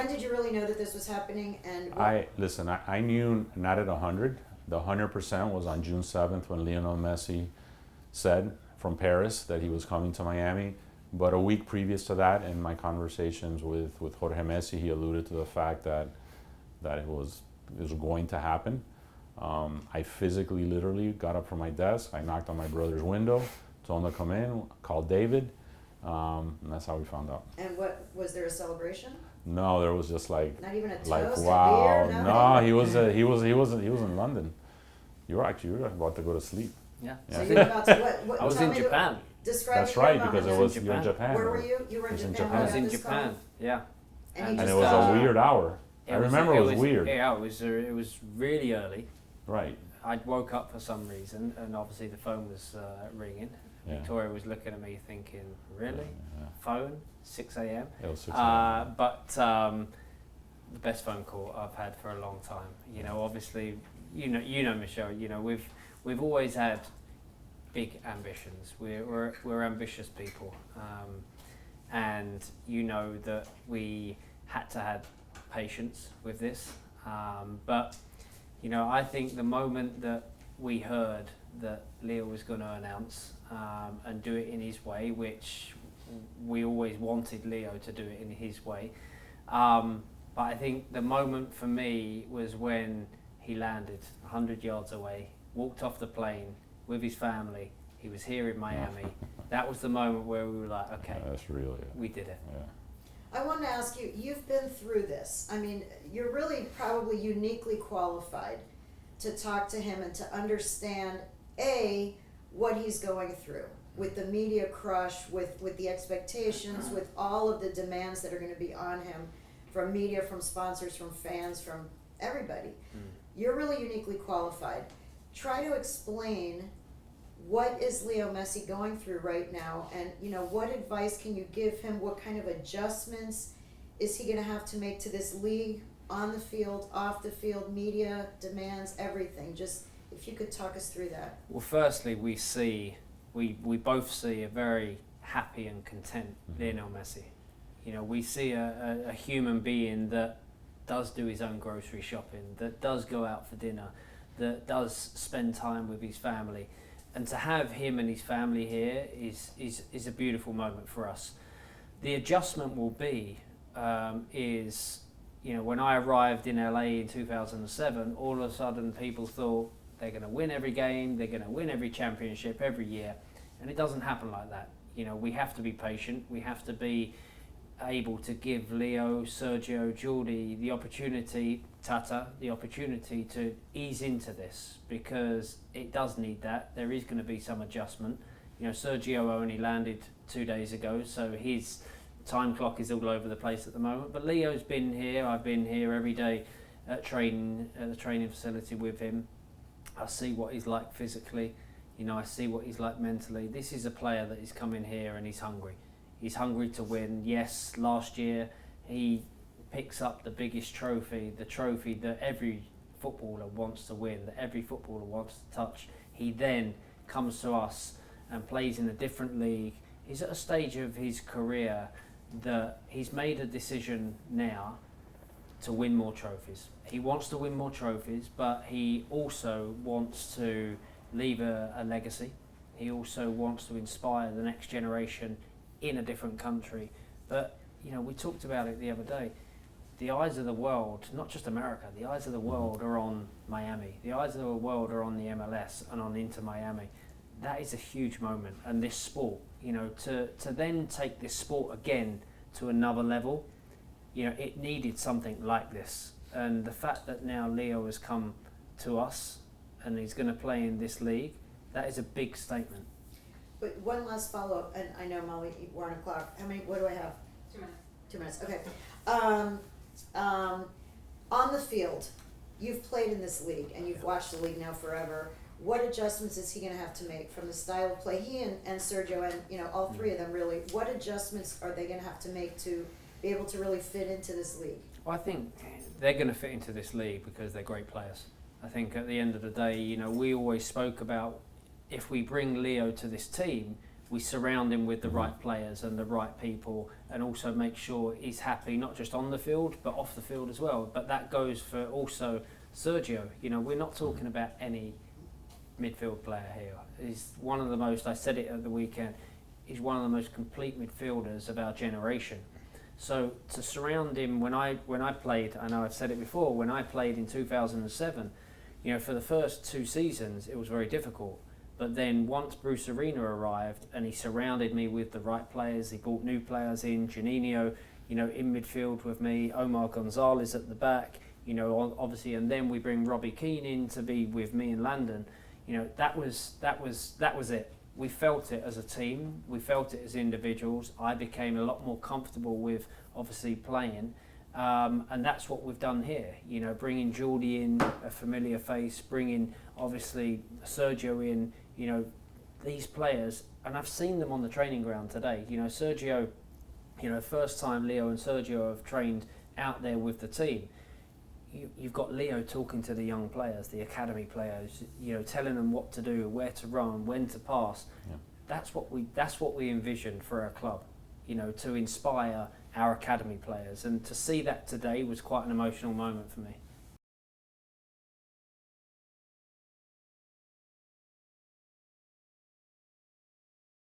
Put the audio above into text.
when did you really know that this was happening? And I knew not at 100. The 100% was on June 7th when Lionel Messi said from Paris that he was coming to Miami. But a week previous to that, in my conversations with Jorge Messi, he alluded to the fact that it was going to happen. I physically, literally got up from my desk. I knocked on my brother's window, told him to come in, called David, and that's how we found out. And what was there a celebration? No, there was just like not even a toast, like wow, a beer, no, he was in London. You were about to go to sleep. Yeah. So you were about to what I was in Japan. Describe That's right, because it was you're in Japan. Where were you? You were in Japan. I was in Japan. Yeah. And it was a weird hour. I remember it was weird. Yeah, it was really early. Right. I woke up for some reason, and obviously the phone was ringing. Yeah. Victoria was looking at me thinking, really? Yeah. Phone? 6 a.m.? It was 6 a.m. But the best phone call I've had for a long time. You know, obviously, you know, Michelle, you know, we've always had big ambitions. We're ambitious people. And you know that we had to have patience with this. But, you know, I think the moment that we heard that Leo was going to announce and do it in his way, which we always wanted Leo to do it in his way. But I think the moment for me was when he landed 100 yards away, walked off the plane with his family. He was here in Miami. That was the moment where we were like, okay, that's real. Yeah. We did it. Yeah. I want to ask you, you've been through this. I mean, you're really probably uniquely qualified to talk to him and to understand, A, what he's going through with the media crush, with the expectations, with all of the demands that are going to be on him from media, from sponsors, from fans, from everybody. You're really uniquely qualified. Try to explain what is Leo Messi going through right now, and you know, what advice can you give him? What kind of adjustments is he going to have to make to this league, on the field, off the field, media demands, everything? Just if you could talk us through that. Well, firstly, we both see a very happy and content Lionel Messi. You know, we see a human being that does do his own grocery shopping, that does go out for dinner, that does spend time with his family. And to have him and his family here is a beautiful moment for us. The adjustment will be, you know, when I arrived in LA in 2007, all of a sudden people thought they're going to win every game, they're going to win every championship every year. And it doesn't happen like that. You know, we have to be patient. We have to be able to give Leo, Sergio, Jordi the opportunity, Tata, the opportunity to ease into this, because it does need that. There is going to be some adjustment. You know, Sergio only landed 2 days ago, so his time clock is all over the place at the moment. But Leo's been here. I've been here every day at the training facility with him. I see what he's like physically. You know, I see what he's like mentally. This is a player that is coming here and he's hungry. He's hungry to win. Yes, last year he picks up the biggest trophy, the trophy that every footballer wants to win, that every footballer wants to touch. He then comes to us and plays in a different league. He's at a stage of his career that he's made a decision now to win more trophies. He wants to win more trophies, but he also wants to leave a legacy. He also wants to inspire the next generation in a different country. But, you know, we talked about it the other day. The eyes of the world, not just America, the eyes of the world are on Miami. The eyes of the world are on the MLS and on Inter Miami. That is a huge moment. And this sport, you know, to then take this sport again to another level, you know, it needed something like this. And the fact that now Leo has come to us and he's going to play in this league, that is a big statement. But one last follow-up, and I know, Molly, we're on a clock. What do I have? 2 minutes. 2 minutes, okay. On the field, you've played in this league, and you've watched the league now forever. What adjustments is he going to have to make from the style of play? He and Sergio, and you know, all three of them really, what adjustments are they going to have to make to be able to really fit into this league? Well, I think they're going to fit into this league because they're great players. I think at the end of the day, you know, we always spoke about if we bring Leo to this team, we surround him with the right players and the right people, and also make sure he's happy, not just on the field, but off the field as well. But that goes for also Sergio. You know, we're not talking about any midfield player here. He's one of the most, I said it at the weekend, he's one of the most complete midfielders of our generation. So to surround him, when I played, I know I've said it before, when I played in 2007, you know, for the first 2 seasons, it was very difficult. But then once Bruce Arena arrived and he surrounded me with the right players, he brought new players in, Juninho, you know, in midfield with me, Omar Gonzalez at the back, you know, obviously, and then we bring Robbie Keane in to be with me in London. You know, that was it. We felt it as a team. We felt it as individuals. I became a lot more comfortable with obviously playing, and that's what we've done here. You know, bringing Jordi in, a familiar face, bringing obviously Sergio in. You know, these players, and I've seen them on the training ground today. You know, Sergio. You know, first time Leo and Sergio have trained out there with the team. You've got Leo talking to the young players, the academy players, you know, telling them what to do, where to run, when to pass. Yeah. That's what we envisioned for our club, you know, to inspire our academy players. And to see that today was quite an emotional moment for me.